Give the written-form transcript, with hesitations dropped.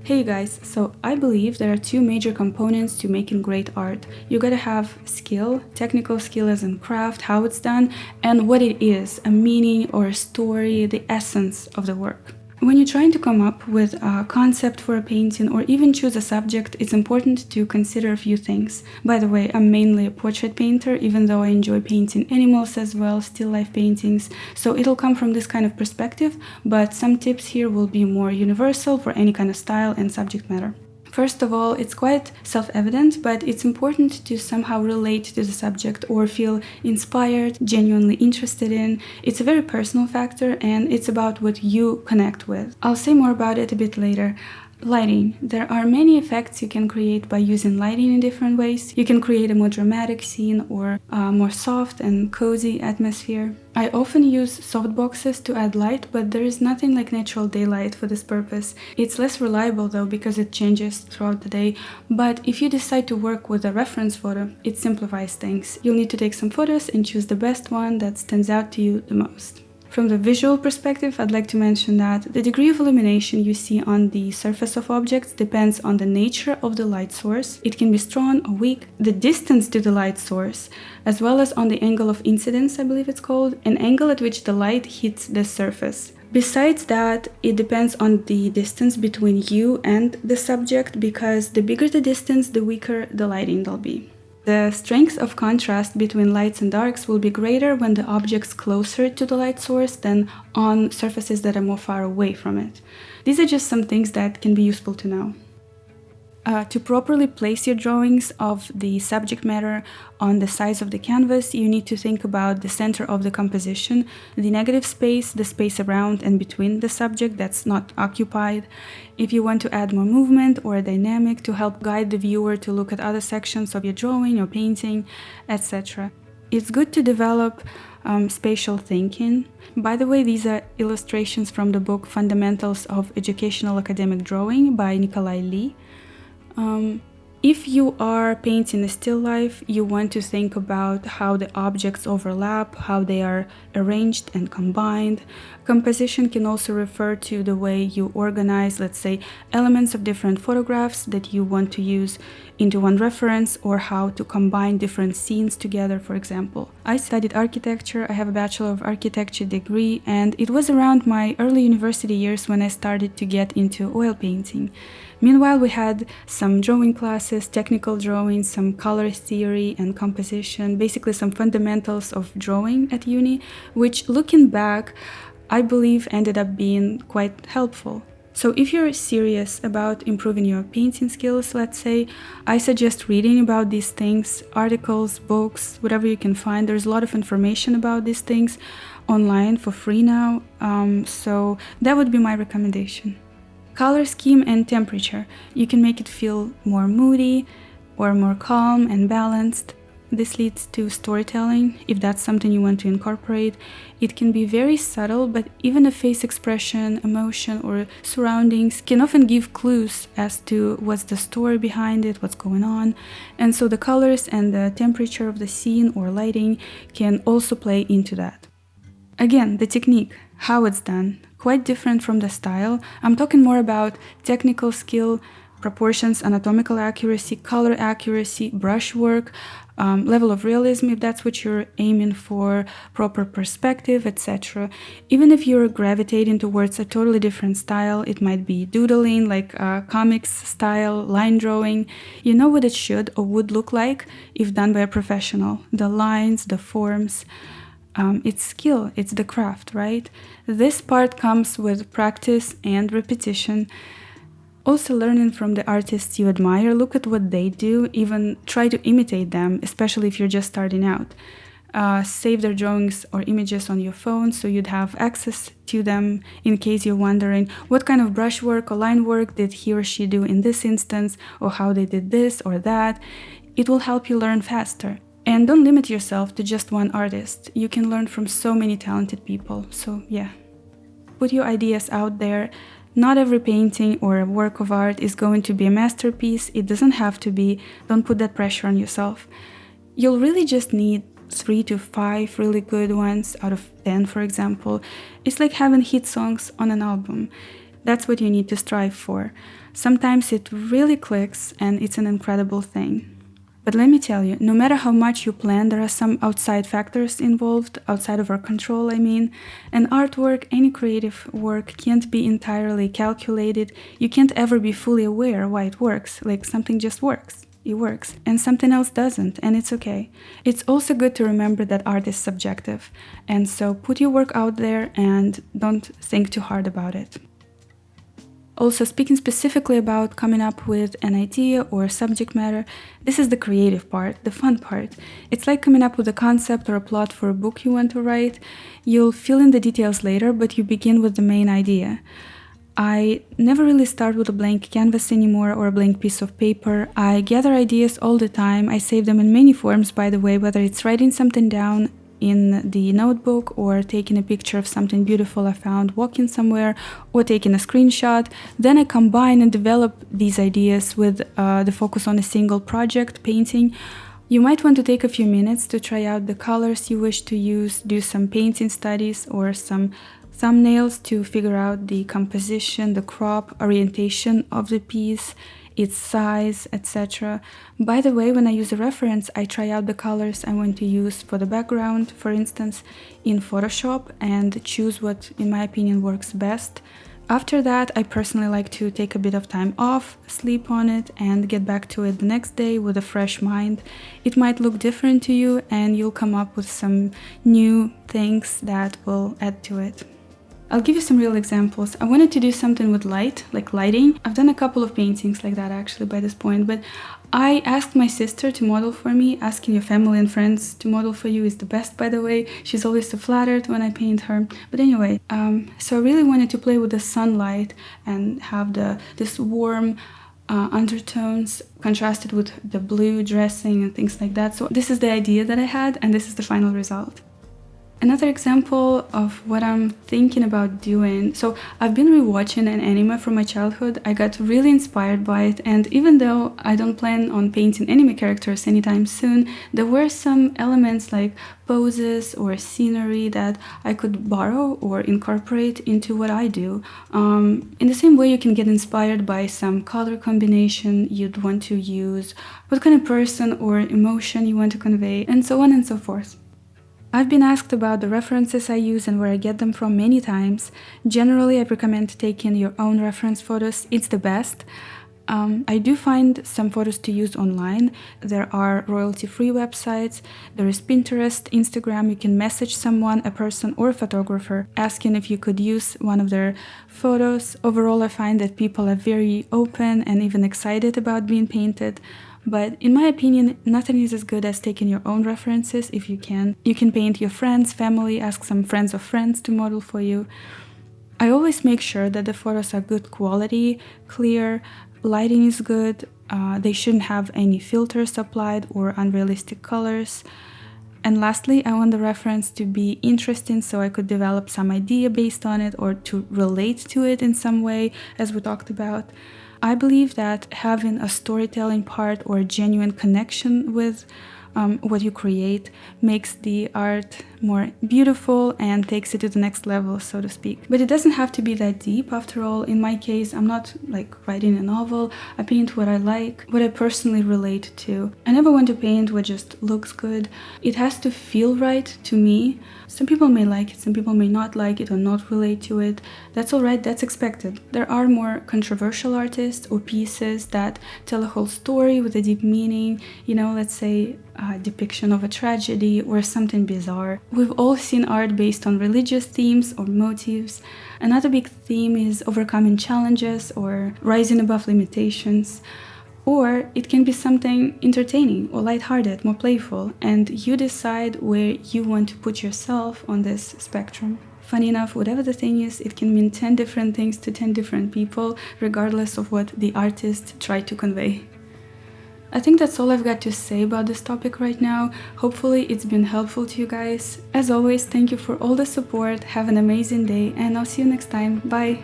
Hey guys, so I believe there are two major components to making great art. You gotta have skill, technical skill as in craft, how it's done, and what it is, a meaning or a story, the essence of the work. When you're trying to come up with a concept for a painting or even choose a subject, it's important to consider a few things. By the way, I'm mainly a portrait painter, even though I enjoy painting animals as well, still life paintings, so it'll come from this kind of perspective, but some tips here will be more universal for any kind of style and subject matter. First of all, it's quite self-evident, but it's important to somehow relate to the subject or feel inspired, genuinely interested in. It's a very personal factor and it's about what you connect with. I'll say more about it a bit later. Lighting. There are many effects you can create by using lighting in different ways. You can create a more dramatic scene or a more soft and cozy atmosphere. I often use softboxes to add light, but there is nothing like natural daylight for this purpose. It's less reliable though because it changes throughout the day, but if you decide to work with a reference photo, it simplifies things. You'll need to take some photos and choose the best one that stands out to you the most. From the visual perspective, I'd like to mention that the degree of illumination you see on the surface of objects depends on the nature of the light source. It can be strong or weak, the distance to the light source, as well as on the angle of incidence, I believe it's called, an angle at which the light hits the surface. Besides that, it depends on the distance between you and the subject, because the bigger the distance, the weaker the lighting will be. The strength of contrast between lights and darks will be greater when the object's closer to the light source than on surfaces that are more far away from it. These are just some things that can be useful to know. To properly place your drawings of the subject matter on the size of the canvas, you need to think about the center of the composition, the negative space, the space around and between the subject that's not occupied. If you want to add more movement or a dynamic to help guide the viewer to look at other sections of your drawing or painting, etc. It's good to develop spatial thinking. By the way, these are illustrations from the book Fundamentals of Educational Academic Drawing by Nikolai Lee. If you are painting a still life, you want to think about how the objects overlap, how they are arranged and combined. Composition can also refer to the way you organize, let's say, elements of different photographs that you want to use into one reference, or how to combine different scenes together, for example. I studied architecture, I have a Bachelor of Architecture degree, and it was around my early university years when I started to get into oil painting. Meanwhile, we had some drawing classes, technical drawing, some color theory and composition, basically some fundamentals of drawing at uni, which looking back, I believe ended up being quite helpful. So if you're serious about improving your painting skills, let's say, I suggest reading about these things, articles, books, whatever you can find. There's a lot of information about these things online for free now, so that would be my recommendation. Color scheme and temperature. You can make it feel more moody or more calm and balanced. This leads to storytelling, if that's something you want to incorporate. It can be very subtle, but even a face expression, emotion, or surroundings can often give clues as to what's the story behind it, what's going on. And so the colors and the temperature of the scene or lighting can also play into that. Again, the technique, how it's done, quite different from the style. I'm talking more about technical skill, proportions, anatomical accuracy, color accuracy, brushwork, level of realism if that's what you're aiming for, proper perspective, etc. Even if you're gravitating towards a totally different style, it might be doodling, like comics style, line drawing, you know what it should or would look like if done by a professional. The lines, the forms. It's skill, it's the craft, right? This part comes with practice and repetition. Also learning from the artists you admire, look at what they do, even try to imitate them, especially if you're just starting out. Save their drawings or images on your phone so you'd have access to them in case you're wondering what kind of brushwork or line work did he or she do in this instance, or how they did this or that. It will help you learn faster. And don't limit yourself to just one artist. You can learn from so many talented people, so yeah. Put your ideas out there. Not every painting or a work of art is going to be a masterpiece. It doesn't have to be. Don't put that pressure on yourself. You'll really just need 3 to 5 really good ones out of 10, for example. It's like having hit songs on an album. That's what you need to strive for. Sometimes it really clicks and it's an incredible thing. But let me tell you, no matter how much you plan, there are some outside factors involved, outside of our control, I mean. And artwork, any creative work, can't be entirely calculated. You can't ever be fully aware why it works, like something just works. It works, and something else doesn't, and it's okay. It's also good to remember that art is subjective, and so put your work out there and don't think too hard about it. Also, speaking specifically about coming up with an idea or subject matter, this is the creative part, the fun part. It's like coming up with a concept or a plot for a book you want to write. You'll fill in the details later, but you begin with the main idea. I never really start with a blank canvas anymore or a blank piece of paper. I gather ideas all the time. I save them in many forms, by the way, whether it's writing something down in the notebook or taking a picture of something beautiful I found walking somewhere or taking a screenshot. Then I combine and develop these ideas with the focus on a single project, painting. You might want to take a few minutes to try out the colors you wish to use, do some painting studies or some thumbnails to figure out the composition, the crop, orientation of the piece, its size, etc. By the way, when I use a reference, I try out the colors I want to use for the background, for instance, in Photoshop, and choose what, in my opinion, works best. After that, I personally like to take a bit of time off, sleep on it, and get back to it the next day with a fresh mind. It might look different to you, and you'll come up with some new things that will add to it. I'll give you some real examples. I wanted to do something with light, like lighting. I've done a couple of paintings like that actually by this point, but I asked my sister to model for me. Asking your family and friends to model for you is the best, by the way. She's always so flattered when I paint her. But anyway, so I really wanted to play with the sunlight and have this warm undertones contrasted with the blue dressing and things like that. So this is the idea that I had, and this is the final result. Another example of what I'm thinking about doing, so I've been rewatching an anime from my childhood. I got really inspired by it, and even though I don't plan on painting anime characters anytime soon, there were some elements like poses or scenery that I could borrow or incorporate into what I do. In the same way, you can get inspired by some color combination you'd want to use, what kind of person or emotion you want to convey, and so on and so forth. I've been asked about the references I use and where I get them from many times. Generally, I recommend taking your own reference photos. It's the best. I do find some photos to use online. There are royalty-free websites. There is Pinterest, Instagram. You can message someone, a person or a photographer, asking if you could use one of their photos. Overall, I find that people are very open and even excited about being painted. But in my opinion, nothing is as good as taking your own references if you can. You can paint your friends, family, ask some friends of friends to model for you. I always make sure that the photos are good quality, clear, lighting is good, they shouldn't have any filters applied or unrealistic colors. And lastly, I want the reference to be interesting so I could develop some idea based on it or to relate to it in some way, as we talked about. I believe that having a storytelling part or a genuine connection with what you create makes the art more beautiful and takes it to the next level, so to speak. But it doesn't have to be that deep. After all, in my case, I'm not like writing a novel. I paint what I like, what I personally relate to. I never want to paint what just looks good. It has to feel right to me. Some people may like it, some people may not like it or not relate to it. That's all right, that's expected. There are more controversial artists or pieces that tell a whole story with a deep meaning, let's say a depiction of a tragedy or something bizarre. We've all seen art based on religious themes or motifs. Another big theme is overcoming challenges or rising above limitations. Or it can be something entertaining or lighthearted, more playful, and you decide where you want to put yourself on this spectrum. Funny enough, whatever the thing is, it can mean 10 different things to 10 different people, regardless of what the artist tried to convey. I think that's all I've got to say about this topic right now. Hopefully it's been helpful to you guys. As always, thank you for all the support, have an amazing day, and I'll see you next time. Bye!